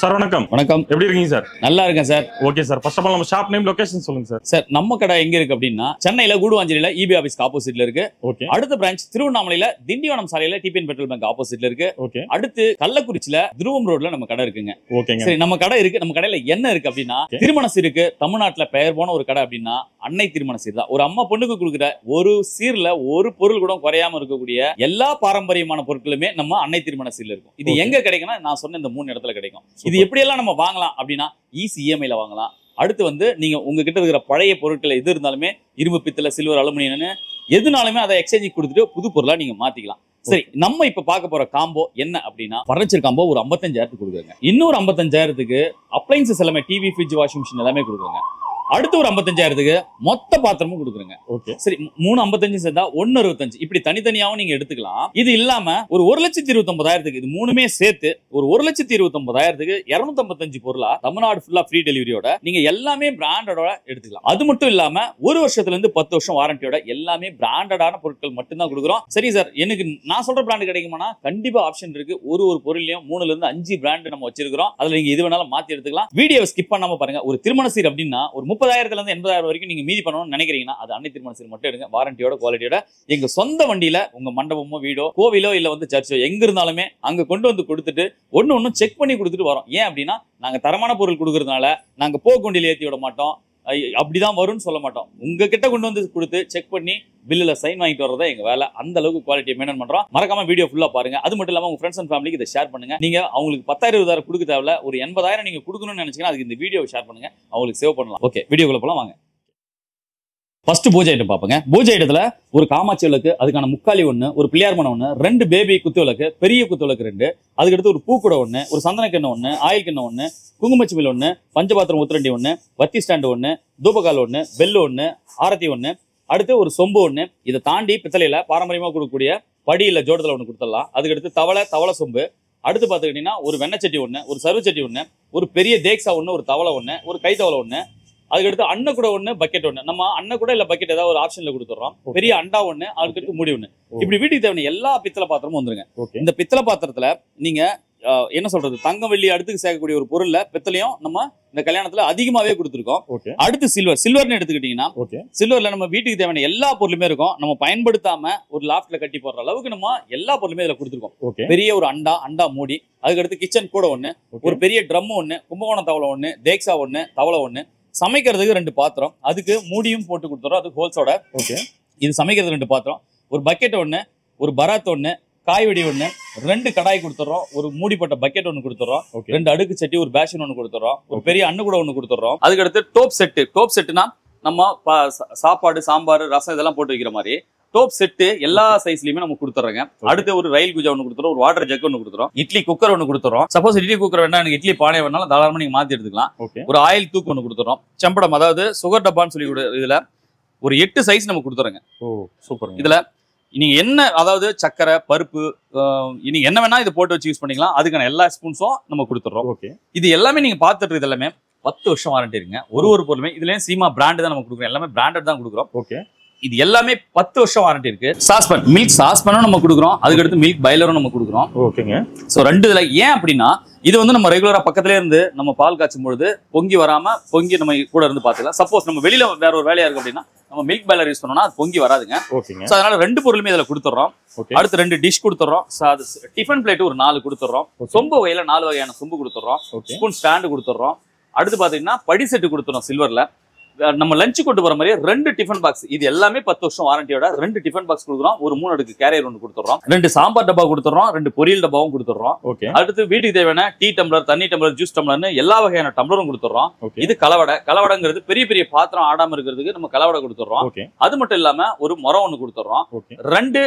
Sir வணக்கம். வணக்கம். எப்படி இருக்கீங்க சார்? நல்லா இருக்கேன் sir. Okay sir. First of all நம்ம ஷாப் நேம் லொகேஷன் சொல்லுங்க சார். சார் நம்ம கடை எங்க இருக்கு அப்படின்னா சென்னையில கூடுவாஞ்சேரியில இபி ஆபீஸ்க்கு ஆப்போசிட்ல இருக்கு. ஓகே. அடுத்த பிரான்ச் திருவண்ணாமலையில திண்டிவனம் சாலையில டிபிஎன் பெட்ரோல் பங்க் ஆப்போசிட்ல இருக்கு. ஓகே. அடுத்து கள்ளக்குறிச்சியில துருவம் ரோட்ல நம்ம கடை இருக்குங்க. ஓகேங்க. சரி, நம்ம கடை இருக்கு. நம்ம கடையில என்ன இருக்கு அப்படின்னா திருமண சீருக்கு தமிழ்நாட்டுல பெயர் போன ஒரு கடை அப்படின்னா அன்னை திருமண சீர் தான். ஒரு அம்மா பொண்ணுக்கு கொடுக்குற ஒரு சீர்ல ஒரு பொருள் கூட குறையாம இருக்கக்கூடிய எல்லா பாரம்பரியமான பொருட்களுமே நம்ம அன்னை திருமண சீர்ல இருக்கும். இது எங்க கிடைக்கும்னா நான் சொன்ன இந்த 3 இடத்துல கிடைக்கும். இது எப்படி எல்லாம் நம்ம வாங்கலாம் அப்படின்னா ஈஸி இஎம்ஐல வாங்கலாம். அடுத்து வந்து நீங்க உங்ககிட்ட இருக்கிற பழைய பொருட்களை எது இருந்தாலுமே இரும்பு, பித்தளை, சில்வர், அலுமினியம்னு எதுனாலுமே அதை எக்ஸ்சேஞ்ச் கொடுத்துட்டு புது பொருளா நீங்க மாத்திக்கலாம். சரி, நம்ம இப்ப பார்க்க போற காம்போ என்ன அப்படின்னா பர்னிச்சர் காம்போ ஒரு 55,000 கொடுக்குறாங்க. இன்னொரு 55,000 அப்ளைன்சஸ் எல்லாமே டிவி, ஃப்ரிட்ஜ், வாஷிங் மிஷின் எல்லாமே கொடுக்குறாங்க. அடுத்து ஒரு 55,000 மொத்த பாத்திரமும் கொடுக்குறங்க. ஓகே. சரி, 355 சேர்த்தா 165 இப்படி தனித்தனியாவும் நீங்க எடுத்துக்கலாம். இது இல்லாம ஒரு 1,29,000 இது மூணுமே சேர்த்து ஒரு 1,29,000 255 பொருளா தமிழ்நாடு ஃபுல்லா ஃப்ரீ டெலிவரியோட நீங்க எல்லாமே பிராண்டடோட எடுத்துக்கலாம். அது மட்டும் இல்லாம ஒரு வருஷத்துல இருந்து 10 வருஷம் வாரண்டியோட எல்லாமே பிராண்டடான பொருட்கள் மட்டும் தான் கொடுக்குறோம். சரி சார், எனக்கு நான் சொல்ற பிராண்ட் கிடைக்குமானா கண்டிப்பா ஆப்ஷன் இருக்கு. ஒரு பொருளையும் 3ல இருந்து 5 பிராண்ட் நம்ம வச்சிருக்கிறோம். அதுல நீங்க எது வேணாலும் மாத்தி எடுத்துக்கலாம். வீடியோவை ஸ்கிப் பண்ணாம பாருங்க. ஒரு திருமண சீர் அப்படின்னா ஒரு 30,000 இருந்து 80,000 வரைக்கும் நீங்க மீதி பண்ணணும்னு நினைக்கிறீங்கன்னா அது அன்னை திருமண சீர் மட்டும் எடுங்க. வாரண்டியோட குவாலிட்டியோட எங்க சொந்த வண்டியில உங்க மண்டபமோ வீடோ கோவிலோ இல்ல வந்து சர்ச்சோ எங்க இருந்தாலுமே அங்க கொண்டு வந்து கொடுத்துட்டு ஒன்னு செக் பண்ணி கொடுத்துட்டு வரோம். ஏன் அப்படின்னா நாங்க தரமான பொருள் கொடுக்கறதுனால நாங்க போக்கு வண்டியில ஏத்தி விட மாட்டோம். அப்படிதான் வரும்னு சொல்ல மாட்டோம். உங்ககிட்ட கொண்டு வந்து கொடுத்து செக் பண்ணி பில்லுல சைன் வாங்கிட்டு வரதா எங்க வேலை. அந்த அளவுக்கு குவாலிட்டியை மெயின்டைன் பண்றோம். மறக்காம வீடியோ ஃபுல்லா பாருங்க. அது மட்டும் இல்லாம உங்க ஃப்ரெண்ட்ஸ் அண்ட் ஃபேமிலிக்கு இதை ஷேர் பண்ணுங்க. நீங்க அவங்களுக்கு 10,000 20,000 கொடுக்க தேவையில்ல. ஒரு 80,000 நீங்க கொடுக்கணும்னு நினைச்சீங்கன்னா அதுக்கு இந்த வீடியோ ஷேர் பண்ணுங்க. அவங்களுக்கு சேவ் பண்ணலாம். ஓகே, வீடியோக்குள்ள போலாம் வாங்க. ஃபர்ஸ்ட் பூஜை ஐட்டம் பாப்பங்க. பூஜை ஐட்டத்துல ஒரு காமாட்சி விளக்கு, அதுக்கான முக்காலி ஒண்ணு, ஒரு பிள்ளையார் மணம் ஒண்ணு, 2 பேபி குத்து விளக்கு, பெரிய குத்து விளக்கு 2, அதுக்கடுத்து ஒரு பூக்குடை ஒண்ணு, ஒரு சந்தன கிண்ணம் ஒண்ணு, ஆயில் கிண்ணம் ஒண்ணு, குங்குமச்சிமில் ஒண்ணு, பஞ்சபாத்திரம் உத்திரண்டி ஒண்ணு, வத்தி ஸ்டாண்டு ஒண்ணு, தூபகால் ஒண்ணு, பெல்லு ஒண்ணு, ஆரத்தி ஒண்ணு, அடுத்து ஒரு சொம்பு ஒண்ணு. இதை தாண்டி பித்தளையில பாரம்பரியமா கொடுக்கக்கூடிய படியில ஜோடத்துல ஒண்ணு கொடுத்துடலாம். அதுக்கடுத்து தவளை சொம்பு. அடுத்து பாத்துக்கிட்டீங்கன்னா ஒரு வெண்ணச்சட்டி ஒண்ணு, ஒரு சர்வ சட்டி ஒண்ணு, ஒரு பெரிய தேக்ஸா ஒண்ணு, ஒரு தவளை ஒண்ணு, ஒரு கை தவளை ஒண்ணு, அதுக்கடுத்து அண்ணன் கூட ஒண்ணு, பக்கெட் ஒண்ணு. நம்ம அண்ணன் கூட இல்ல பக்கெட் ஏதாவது ஒரு ஆப்ஷன்ல கொடுத்துறோம். பெரிய அண்டா ஒண்ணு, அதுக்கடுத்து மூடி ஒண்ணு. இப்படி வீட்டுக்கு தேவையான எல்லா பித்தளை பாத்திரமும் வந்துருங்க. இந்த பித்தளை பாத்திரத்துல நீங்க என்ன சொல்றது, தங்கம் வெள்ளி அடுத்துக்கு சேர்க்கக்கூடிய ஒரு பொருள்ல பித்தளையும் நம்ம இந்த கல்யாணத்துல அதிகமாவே கொடுத்துருக்கோம். அடுத்து சில்வர்னு எடுத்துக்கிட்டீங்கன்னா சில்வர்ல நம்ம வீட்டுக்கு தேவையான எல்லா பொருளுமே இருக்கும். நம்ம பயன்படுத்தாம ஒரு லாஃப்ட்ல கட்டி போடுற அளவுக்கு நம்ம எல்லா பொருளுமே இதுல கொடுத்துருக்கோம். பெரிய ஒரு அண்டா மூடி, அதுக்கடுத்து கிச்சன் கூட ஒண்ணு, ஒரு பெரிய ட்ரம் ஒண்ணு, கும்பகோணம் தவளை ஒண்ணு, தேக்ஸா ஒண்ணு, தவளை ஒண்ணு, சமைக்கிறதுக்கு 2 பாத்திரம், அதுக்கு மூடியும் போட்டு கொடுத்துறோம். அது ஹோல்ஸோட. இது சமைக்கிறதுக்கு 2 பாத்திரம், ஒரு பக்கெட் ஒண்ணு, ஒரு பராத் ஒண்ணு, காய்வெடி ஒண்ணு, 2 கடாய் கொடுத்துறோம், ஒரு மூடிப்பட்ட பக்கெட் ஒண்ணு கொடுத்துறோம், 2 அடுக்கு சட்டி, ஒரு பேஷன் ஒண்ணு கொடுத்துறோம், ஒரு பெரிய அண்ணு கூட ஒண்ணு கொடுத்துறோம். அதுக்கடுத்து டோப் செட்டுனா நம்ம சாப்பாடு, சாம்பார், ரசம் இதெல்லாம் போட்டு வைக்கிற மாதிரி டோப் செட்டு எல்லா சைஸ்லயுமே நம்ம கொடுத்துறோங்க. அடுத்து ஒரு ரயில் குஜா ஒண்ணு கொடுத்துறோம், ஒரு வாட்டர் ஜக் ஒண்ணு கொடுத்துறோம், இட்லி குக்கர் ஒண்ணு கொடுத்துறோம். சப்போஸ் இட்லி குக்கர் வேணா எனக்கு இட்லி பானை வேணாலும் தாராளமா நீங்க மாத்தி எடுத்துக்கலாம். ஒரு ஆயில் தூக்கு ஒண்ணு கொடுத்துறோம். செம்படம், அதாவது சுகர் டப்பான்னு சொல்லி இதுல ஒரு 8 சைஸ் நம்ம கொடுத்துறோங்க. சூப்பர். இதுல நீங்க என்ன, அதாவது சக்கரை, பருப்பு, நீங்க என்ன வேணா இதை போட்டு வச்சு யூஸ் பண்ணிக்கலாம். அதுக்கான எல்லா ஸ்பூன்ஸும் நம்ம கொடுத்துறோம். இது எல்லாமே நீங்க பார்த்துட்டு இது எல்லாமே 10 வருஷம் வாரண்டி இருக்குங்க. ஒரு பொருளுமே இதுலயும் சீமா பிராண்ட் தான் நம்ம கொடுக்குறோம். எல்லாமே பிராண்டட் தான் கொடுக்குறோம். இது எல்லாமே 10 வருஷம் வாரண்டி இருக்கு. சாஸ்பன், மில்க் சாஸ்பனும் நம்ம கொடுக்குறோம். அதுக்கடுத்து மில்க் பைலரும் நம்ம கொடுக்குறோம். ஓகேங்க. சோ 2 இதுல ஏன் அப்படின்னா இது வந்து நம்ம ரெகுலரா பக்கத்துல இருந்து நம்ம பால் காய்ச்சும் பொழுது பொங்கி வராம பொங்கி நம்ம கூட இருந்து பாத்துக்கலாம். சப்போஸ் நம்ம வெளியில வேற ஒரு வேலையா இருக்கு அப்படின்னா நம்ம மில்க் பைலர் யூஸ் பண்ணோம்னா அது பொங்கி வராதுங்க. சோ அதனால 2 பொருளுமே இதுல கொடுத்துறோம். அடுத்து 2 டிஷ் கொடுத்துறோம். டிஃபன் பிளேட் ஒரு 4 கொடுத்துறோம். சொம்பு வகையில 4 வகையான சொம்பு கொடுத்துறோம். ஸ்பூன் ஸ்டாண்டு கொடுத்துறோம். அடுத்து பாத்தீங்கன்னா படி செட்டு கொடுத்துறோம் சில்வர்ல. நம்ம லஞ்ச் கொண்டு போற மாதிரி 2 டிஃபன் பாக்ஸ். இது எல்லாமே 10 வருஷம் வாரண்டியோட 2 டிஃபன் பாக்ஸ் கொடுக்குறோம். ஒரு 3 அடுக்கு கேரியர் ஒன்று கொடுத்துறோம். 2 சாம்பார் டப்பா கொடுத்துறோம். 2 பொரியல் டப்பாவும் கொடுத்துறோம். அடுத்து வீட்டுக்கு தேவையான டீ டம்ளர், தண்ணி டம்ளர், ஜூஸ் டம்ளர்னு எல்லா வகையான டம்ளரும் கொடுத்துறோம். இது கலவடைங்கிறது பெரிய பெரிய பாத்திரம் ஆடாம இருக்கிறதுக்கு நம்ம கலவடை கொடுத்துறோம். அது மட்டும் இல்லாம ஒரு முறம் ஒண்ணு கொடுத்துறோம். 2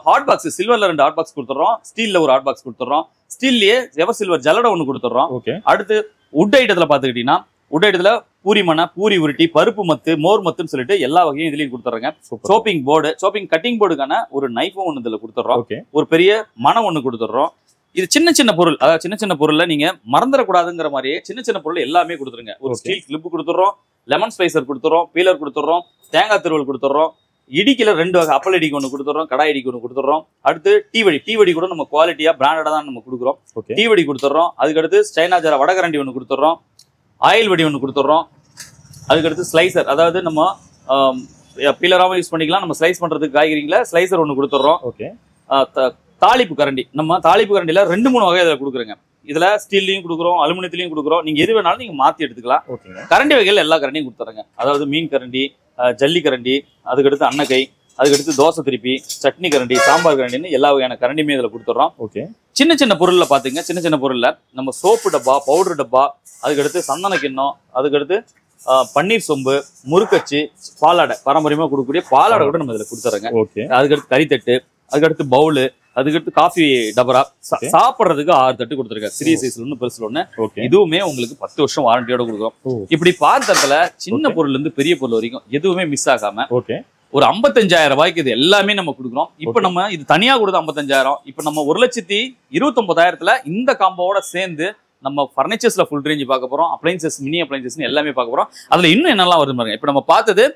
ஹாட் பாக்ஸ், சில்வர்ல 2 ஹாட் பாக்ஸ் கொடுத்துறோம். ஸ்டீல்ல ஒரு ஹாட் பாக்ஸ் கொடுத்துறோம். ஸ்டீல்லயே எவர் சில்வர் ஜல்லடை ஒண்ணு கொடுத்துறோம். அடுத்து உட் ஐட்டத்துல பாத்துக்கிட்டீங்கன்னா உட் ஐட்டத்துல பூரி மணை, பூரி உருட்டி, பருப்பு மத்து, மோர் மத்துன்னு சொல்லிட்டு எல்லா வகையும் இதுலயும் கொடுத்துறாங்க. சோப்பிங் போர்டு, சோப்பிங் கட்டிங் போர்டுக்கான ஒரு நைஃபும் ஒண்ணு இதுல கொடுத்துறோம். ஒரு பெரிய மணம் ஒண்ணு கொடுத்துறோம். இது சின்ன பொருள், அதாவது சின்ன பொருள்ல நீங்க மறந்துடக்கூடாதுங்கிற மாதிரியே சின்ன பொருள் எல்லாமே கொடுத்துருங்க. ஒரு ஸ்டீல் கிளிப் கொடுத்துறோம், லெமன் ஸ்பைசர் கொடுத்துறோம், பீலர் கொடுத்துறோம், தேங்காய் திருவல் கொடுத்துறோம், இடிக்கல 2 வகை அப்பல் இடிக்கு ஒன்று கொடுத்துறோம், கடாய் இடிக்கு ஒன்று கொடுத்துறோம். அடுத்து டீ வடி கூட நம்ம குவாலிட்டியா பிராண்டடா தான் நம்ம கொடுக்குறோம். டீ வடி கொடுத்துறோம். அதுக்கடுத்து ஸ்டைனா ஜார வடகரண்டி ஒன்று கொடுத்துறோம், ஆயில் வடி ஒன்று கொடுத்துறோம். அதுக்கடுத்து ஸ்லைசர், அதாவது நம்ம பீலராகவும் யூஸ் பண்ணிக்கலாம், நம்ம ஸ்லைஸ் பண்றதுக்கு காய்கறிகளை ஸ்லைசர் ஒன்று கொடுத்துறோம். தாளிப்பு கரண்டி, நம்ம தாளிப்பு கரண்டியில 2-3 வகை இதில் கொடுக்குறோங்க. இதுல ஸ்டீல்லையும் கொடுக்குறோம், அலுமினியத்திலையும் கொடுக்குறோம். நீங்க எது வேணாலும் நீங்க மாத்தி எடுத்துக்கலாம். கரண்டி வகைகள் எல்லா கரண்டியும் கொடுத்துறேங்க. அதாவது மீன் கரண்டி, ஜல்லி கரண்டி, அதுக்கடுத்து அன்னக்கை, அதுக்கடுத்து தோசை திருப்பி, சட்னி கரண்டி, சாம்பார் கரண்டின்னு எல்லா வகையான கரண்டியுமே இதில் கொடுத்துட்றோம். சின்ன சின்ன பொருள்ல பாத்துங்க, சின்ன சின்ன பொருள்ல நம்ம சோப்பு டப்பா, பவுடர் டப்பா, அதுக்கடுத்து சந்தன கிண்ணம், அதுக்கடுத்து பன்னீர் சொம்பு, முறுக்கச்சு, பாலாடை, பாரம்பரியமா கொடுக்கக்கூடிய பாலாடை கூட நம்ம இதில் கொடுத்துறோங்க. அதுக்கடுத்து கறித்தட்டு, அதுக்கடுத்து பவுலு, அதுக்கடுத்து காஃபி டபரா, சாப்பிட்றதுக்கு 6 தட்டு கொடுத்துருக்கேன். சிறிய சைஸ்ல ஒன்று, பெருசுல ஒன்று. இதுவுமே உங்களுக்கு 10 வருஷம் வாரண்டியோட கொடுக்கும். இப்படி பார்த்ததுல சின்ன பொருள்ல இருந்து பெரிய பொருள் வரைக்கும் எதுவுமே மிஸ் ஆகாம ஒரு 55,000 ரூபாய்க்கு இது எல்லாமே நம்ம கொடுக்குறோம். இப்ப நம்ம இது தனியா கொடுத்து 55,000. இப்ப நம்ம 1,29,000 இந்த காம்போட சேர்ந்து நம்ம பர்னிச்சர்ஸ்ல ஃபுல் ரேஞ்ச் பார்க்க போறோம். அப்ளைன்சஸ், மினி அப்ளைன்சஸ் எல்லாமே பார்க்க போறோம். அதுல இன்னும் என்னெல்லாம் வருது பாருங்க. இப்ப நம்ம பார்த்தது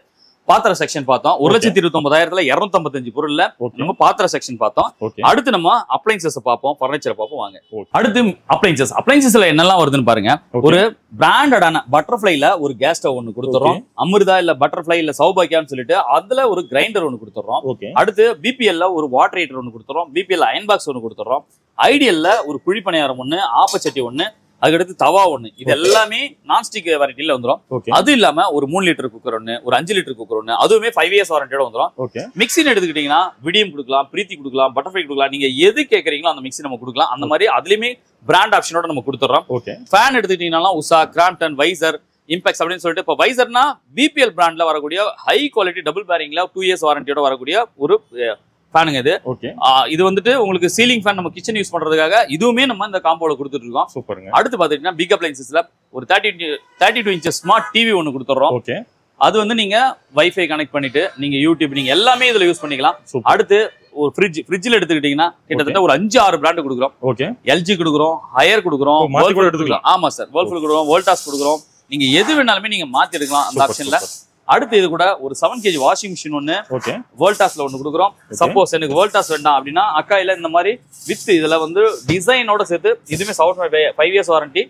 பாத்திர செக்ஷன் பார்த்தோம். 1,29,000 255 பொருள்ல நம்ம பாத்திர செக்ஷன் பார்த்தோம். அடுத்து நம்ம அப்ளைன்சஸ் பார்ப்போம், பர்னிச்சர் பார்ப்போம். வாங்க அடுத்து அப்ளைன்சஸ்ல என்னெல்லாம் வருதுன்னு பாருங்க. ஒரு பிராண்டடான பட்டர்ஃபிளைல ஒரு கேஸ் ஸ்டவ் ஒன்று கொடுத்துறோம். அமிர்தா இல்ல பட்டர்ஃபிளை இல்ல சௌபாக்கியான்னு சொல்லிட்டு அதுல ஒரு கிரைண்டர் ஒன்று கொடுத்துறோம். அடுத்து பிபிஎல்ல ஒரு வாட்டர் ஹீட்டர் ஒன்று கொடுத்துறோம். பிபிஎல் அயன் பாக்ஸ் ஒன்று கொடுத்துறோம். ஐடியல்ல ஒரு குழி பணியாரம் ஒன்று, ஆப்பச்சட்டி ஒன்று, அதுக்கடுத்து தவா ஒண்ணு. இது எல்லாமே நான்ஸ்டிக் வெரைட்டில வந்துடும். அது இல்லாம ஒரு 3 லிட்டர் குக்கர் ஒண்ணு, ஒரு 5 லிட்டர் குக்கர் ஒண்ணு, அதுவுமே 5 இயர்ஸ் வாரண்டியோட வந்துடும். மிக்சின்னு எடுத்துக்கிட்டீங்கன்னா விடியம் கொடுக்கலாம், பிரீத்தி கொடுக்கலாம், பட்டர்ஃபிளை கொடுக்கலாம். நீங்க எது கேட்கறீங்களோ அந்த மிக்சி நம்ம கொடுக்கலாம். அந்த மாதிரி அதுலயுமே பிராண்ட் ஆப்ஷனோட நம்ம கொடுத்துறோம். ஃபேன் எடுத்துக்கிட்டீங்கன்னா உஷா, கிராம்ப்டன், வைசர், இம்பாக்ஸ் அப்படின்னு சொல்லிட்டு இப்போ வைசர்னா பிபிஎல் பிராண்ட்ல வரக்கூடிய ஹை குவாலிட்டி டபுள் பேரிங்ல 2 இயர்ஸ் வாரண்டியோட வரக்கூடிய ஒரு ஃபேனுங்க இது. இது வந்துட்டு உங்களுக்கு சீலிங் ஃபேன், நம்ம கிச்சன் யூஸ் பண்றதுக்காக இதுவுமே நம்ம இந்த காம்போல கொடுத்துட்டு இருக்கோம். சூப்பருங்க. அடுத்து பாத்தீங்கன்னா பிக் அப்ளைன்சஸ்ல ஒரு 32 இன்ச்சஸ் ஸ்மார்ட் டிவி ஒன்று கொடுத்துறோம். அது வந்து நீங்க வைஃபை கனெக்ட் பண்ணிட்டு நீங்க யூடியூப் நீங்க எல்லாமே இதுல யூஸ் பண்ணிக்கலாம். அடுத்து ஒரு ஃப்ரிட்ஜ்ல எடுத்துக்கிட்டீங்கன்னா கிட்டத்தட்ட ஒரு 5-6 பிராண்ட் கொடுக்குறோம். எல்ஜி கொடுக்குறோம், ஹையர் கொடுக்குறோம், எடுத்துக்கலாம். ஆமா சார், வேர்ல்பூல் கொடுக்குறோம், வோல்டாஸ் கொடுக்குறோம். நீங்க எது வேணாலுமே நீங்க மாத்தி எடுக்கலாம் அந்த ஆப்ஷன்ல. அடுத்து இது கூட ஒரு 7 kg வாஷிங் மிஷின் ஒன்று வோல்டாஸ்ல ஒன்று கொடுக்குறோம். சப்போஸ் எனக்கு வோல்டாஸ் வேண்டாம் அப்படின்னா அக்காயில இந்த மாதிரி வித் இதுல வந்து டிசைனோட சேர்த்து இதுவுமே 5 இயர்ஸ் வாரண்டி.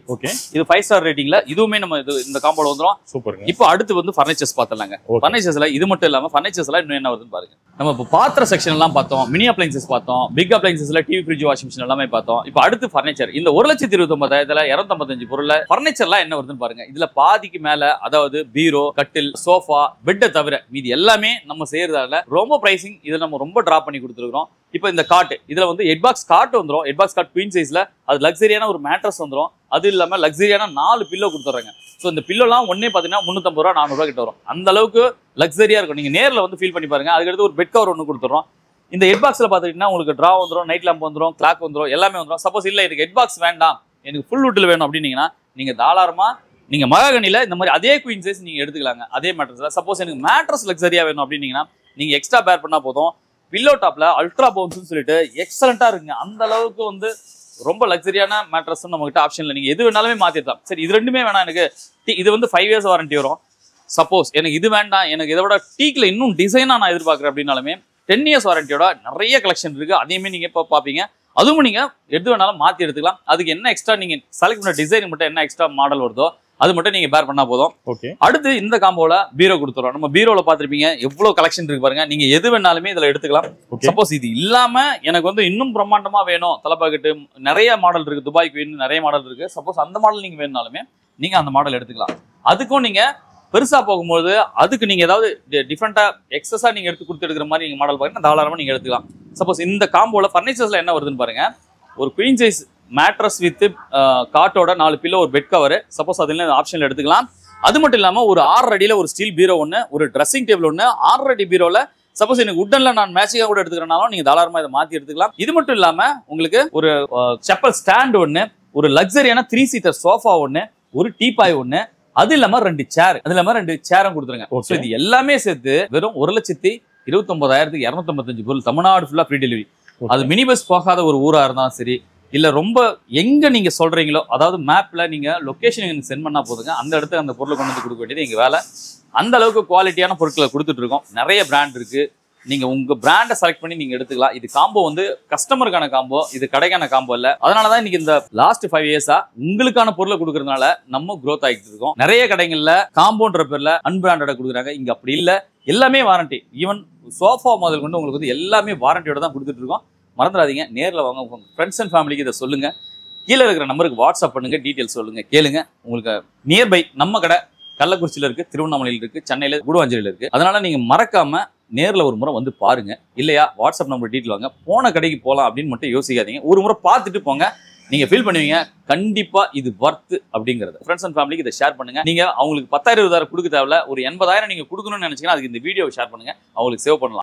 இது 5 ஸ்டார் ரேட்டிங்ல இதுவுமே நம்ம இந்த காம்போட வந்துடும். சூப்பர். இப்போ அடுத்து வந்து ஃபர்னிச்சர்ஸ் பார்த்தலாங்க. ஃபர்னிச்சர்ஸ்ல இது மட்டும் இல்லாம ஃபர்னிச்சர்ஸ்ல இன்னும் என்ன வருதுன்னு பாருங்க. நம்ம இப்போ பாத்திர செக்ஷன் எல்லாம் பார்த்தோம், மினி அப்ளைன்சஸ் பார்த்தோம், பிக் அப்ளைன்சஸ்ல டிவி, ஃப்ரிட்ஜ், வாஷிங் மிஷின் எல்லாமே பார்த்தோம். இப்போ அடுத்து ஃபர்னிச்சர். இந்த 1,29,000 255 பொருள்ல ஃபர்னிச்சர்லாம் என்ன வருதுன்னு பாருங்க. இதுல பாதிக்கு மேல, அதாவது பீரோ, கட்டில், சோஃபா, பெட்டை தவிர மீதி எல்லாமே நம்ம செய்யறதால ரொம்ப பிரைசிங் இதை நம்ம ரொம்ப டிராப் பண்ணி கொடுத்துருக்கோம். இப்போ இந்த காட், இதுல வந்து ஹெட் பாக்ஸ் காட் வந்துடும். ஹெட் பாக்ஸ் காட் குவீன் சைஸ்ல, அது லக்ஸரியான ஒரு மேட்ரஸ் வந்துடும். அது இல்லாம லக்ஸரியான 4 பில்லோ கொடுத்துறாங்க. ஸோ இந்த பில்லோலாம் ஒன்னே பாத்தீங்கன்னா 350 ரூபா 400 ரூபா கிட்ட வரும். அந்த அளவுக்கு லக்ஸரியா இருக்கும். நீங்க நேரில் வந்து ஃபீல் பண்ணி பாருங்க. அதுக்கடுத்து ஒரு பெட் கவர் ஒன்று கொடுத்துறோம். இந்த ஹெட் பாக்ஸ்ல பாத்தீங்கன்னா உங்களுக்கு டிரா வந்துடும், நைட் லேம்ப் வந்துடும், கிளாக் வந்துடும், எல்லாமே வந்துடும். சப்போஸ் இல்ல எனக்கு ஹெட் பாக்ஸ் வேண்டாம், எனக்கு ஃபுல் வுட்ல வேணும் அப்படின்னீங்கன்னா நீங்க தாராளமா நீங்க மகாகனில இந்த மாதிரி அதே குயின் சைஸ் நீங்க எடுத்துக்கலாங்க, அதே மேட்ரஸ்ல. சப்போஸ் எனக்கு மேட்ரஸ் லக்ஸரியா வேணும் அப்படின்னீங்கன்னா நீங்க எக்ஸ்ட்ரா பேர் பண்ணா போதும். பில்லோ டாப்ல அல்ட்ரா பவுன்ஸ்னு சொல்லிட்டு எக்ஸலண்டா இருக்குங்க. அந்த அளவுக்கு வந்து ரொம்ப லக்ஸரியான மேட்ரஸ் நம்ம கிட்ட ஆப்ஷன்ல நீங்க எது வேணாலுமே மாத்திடலாம். சரி, இது ரெண்டுமே வேணாம் எனக்கு, இது வந்து 5 இயர்ஸ் வாரண்டி வரும். சப்போஸ் எனக்கு இது வேண்டாம், எனக்கு இதை விட டீக்ல இன்னும் டிசைனா நான் எதிர்பார்க்குறேன் அப்படின்னாலுமே 10 இயர்ஸ் வாரண்டியோட நிறைய கலெக்ஷன் இருக்கு. அதையுமே நீங்க இப்போ பாப்பீங்க. அதுவும் நீங்க எது வேணாலும் மாத்தி எடுத்துக்கலாம். அதுக்கு என்ன எக்ஸ்ட்ரா நீங்க செலக்ட் பண்ண டிசைன் மட்டும் என்ன எக்ஸ்ட்ரா மாடல் வருதோ அது மட்டும் நீங்க பேர் பண்ணா போதும். அடுத்து இந்த காம்போல பீரோ கொடுத்துறோம். நம்ம பீரோல பாத்திருப்பீங்க எவ்வளவு கலெக்ஷன் இருக்கு பாருங்க. நீங்க எது வேணாலுமே இதுல எடுத்துக்கலாம். சப்போஸ் இது இல்லாம எனக்கு வந்து இன்னும் பிரம்மாண்டமா வேணும், தலைப்பாக்கெட்டு நிறைய மாடல் இருக்கு, துபாய் குயின் நிறைய மாடல் இருக்கு. சப்போஸ் அந்த மாடல் நீங்க வேணும்னாலுமே நீங்க அந்த மாடல் எடுத்துக்கலாம். அதுக்கும் நீங்க பெருசா போகும்போது அதுக்கு நீங்க ஏதாவது டிஃப்ரெண்டா எக்ஸஸா நீங்க எடுத்து கொடுத்துருக்கிற மாதிரி நீங்க மாடல் பாருங்க, தாராளமா நீங்க எடுத்துக்கலாம். சப்போஸ் இந்த காம்போல பர்னிச்சர்ஸ்ல என்ன வருதுன்னு பாருங்க. ஒரு குயின் சைஸ் மேட்ரஸ் வித் காட்டோட 4 பில்லோ, ஒரு பெட் கவர். சப்போஸ் அதுல ஆப்ஷன்ல எடுத்துக்கலாம். அது மட்டும் இல்லாம ஒரு 6 அடியில ஒரு ஸ்டீல் பீரோ ஒன்று, ஒரு ட்ரெஸ்ஸிங் டேபிள் ஒன்று, 6 அடி பீரோல சப்போஸ் எனக்கு உட்டன்ல நான் மேட்சிங்கா கூட எடுத்துக்கிறனாலும் நீங்க தாராளமா இதை மாத்தி எடுத்துக்கலாம். இது மட்டும் இல்லாம உங்களுக்கு ஒரு செப்பல் ஸ்டாண்ட் ஒன்று, ஒரு லக்ஸரியான 3 சீட்டர் சோஃபா ஒன்று, ஒரு டீபாய் ஒன்று, அது இல்லாம 2 சேர், அது இல்லாம 2 சேரும் கொடுத்துருங்க. இது எல்லாமே சேர்த்து வெறும் 1,29,255 பொருள் தமிழ்நாடு ஃபுல்லா ஃப்ரீ டெலிவரி. அது மினி பஸ் போகாத ஒரு ஊரா இருந்தாலும் சரி, இல்ல ரொம்ப எங்க நீங்க சொல்றீங்களோ, அதாவது மேப்ல நீங்க லொகேஷன் எனக்கு சென்ட் பண்ணா போதுங்க, அந்த இடத்துக்கு அந்த பொருளை கொண்டு வந்து கொடுக்க வேண்டியது எங்க வேலை. அந்த அளவுக்கு குவாலிட்டியான பொருட்களை கொடுத்துட்டு இருக்கோம். நிறைய பிராண்ட் இருக்கு. நீங்க உங்க பிராண்டை செலக்ட் பண்ணி நீங்க எடுத்துக்கலாம். இது காம்போ வந்து கஸ்டமருக்கான காம்போ, இது கடைக்கான காம்போ இல்ல. அதனாலதான் இன்னைக்கு இந்த லாஸ்ட் 5 இயர்ஸா உங்களுக்கான பொருளை கொடுக்கறதுனால நம்ம growth ஆகிட்டு இருக்கோம். நிறைய கடைகள்ல காம்போன்ற பேர்ல அன்பிராண்டட கொடுக்குறாங்க. இங்க அப்படி இல்ல, எல்லாமே வாரண்டி. ஈவன் சோஃபா முதல் கொண்டு உங்களுக்கு வந்து எல்லாமே வாரண்டியோட தான் கொடுத்துட்டு இருக்கோம். மறந்துடாதீங்க, நேரில் வாங்க. உங்க ஃப்ரெண்ட்ஸ் அண்ட் ஃபேமிலிக்கு இதை சொல்லுங்க. கீழே இருக்கிற நம்பருக்கு வாட்ஸ்அப் பண்ணுங்க, டீட்டெயில்ஸ் சொல்லுங்க, கேளுங்க. உங்களுக்கு நியர்பை நம்ம கடை கள்ளக்குறிச்சியில இருக்கு, திருவண்ணாமலையில் இருக்கு, சென்னையில கூடுவாஞ்சேரியில இருக்கு. அதனால நீங்க மறக்காம நேரில் ஒரு முறை வந்து பாருங்க. இல்லையா வாட்ஸ்அப் நம்பர் டீட்டெயில் வாங்க. போன கடைக்கு போகலாம் அப்படின்னு மட்டும் யோசிக்காதீங்க. ஒரு முறை பார்த்துட்டு போங்க. நீங்க ஃபீல் பண்ணுவீங்க கண்டிப்பா இது வர்த் அப்படிங்கறது. ஃப்ரெண்ட்ஸ் அண்ட் ஃபேமிலிக்கு இதை ஷேர் பண்ணுங்க. நீங்க அவங்களுக்கு 10,000 20,000 கொடுக்க தேவையில்ல, ஒரு 80,000 நீங்க கொடுக்கணும்னு நினைச்சீங்கன்னா அதுக்கு இந்த வீடியோவை ஷேர் பண்ணுங்க, அவங்களுக்கு சேவ் பண்ணலாம்.